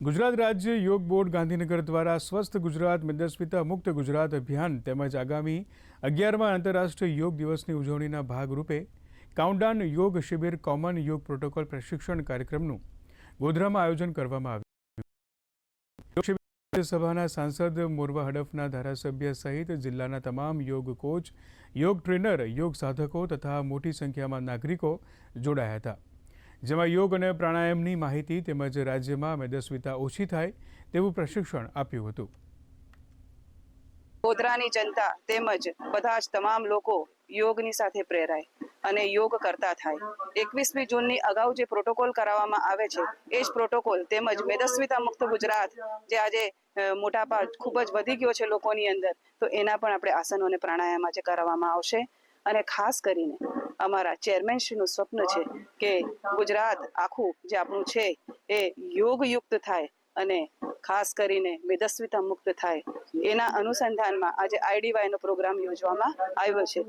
ગુજરાત રાજ્ય યોગ બોર્ડ ગાંધીનગર દ્વારા સ્વસ્થ ગુજરાત મેદસ્વીતા મુક્ત ગુજરાત અભિયાન તેમજ આગામી 11મા આંતરરાષ્ટ્રીય યોગ દિવસની ઉજવણીના ભાગરૂપે કાઉન્ટડાઉન યોગ શિબિર કોમન યોગ પ્રોટોકોલ પ્રશિક્ષણ કાર્યક્રમનું ગોધરામાં આયોજન કરવામાં આવ્યું. સભાના સાંસદ મોરવા હડફના ધારાસભ્ય સહિત જિલ્લાના તમામ યોગ કોચ, યોગ ટ્રેનર, યોગ સાધકો તથા મોટી સંખ્યામાં નાગરિકો જોડાયા હતા, જેમાં યોગ અને પ્રાણાયામની માહિતી તેમજ રાજ્યમાં મેદસ્વીતા ઓછી થાય તેવું પ્રશિક્ષણ આપ્યું હતું. ગોધરાની જનતા તેમજ બધા જ તમામ લોકો યોગની સાથે પ્રેરાય અને યોગ કરતા થાય. 21મી જૂનની અગાઉ જે પ્રોટોકોલ કરાવવામાં આવે છે એ જ પ્રોટોકોલ તેમજ મેદસ્વીતા મુક્ત ગુજરાત જે આજે મોટાપા ખૂબ જ વધી ગયો છે લોકોની અંદર, તો એના પણ આપણે આસનો અને પ્રાણાયામ આજે કરાવવામાં આવશે. અને ખાસ કરીને અમારા ચેરમેનશ્રીનું સ્વપ્ન છે કે ગુજરાત આખું જે આપણું છે એ યોગયુક્ત થાય અને ખાસ કરીને મેદસ્વીતા મુક્ત થાય. એના અનુસંધાનમાં આજે IDYનો પ્રોગ્રામ યોજવામાં આવ્યો છે.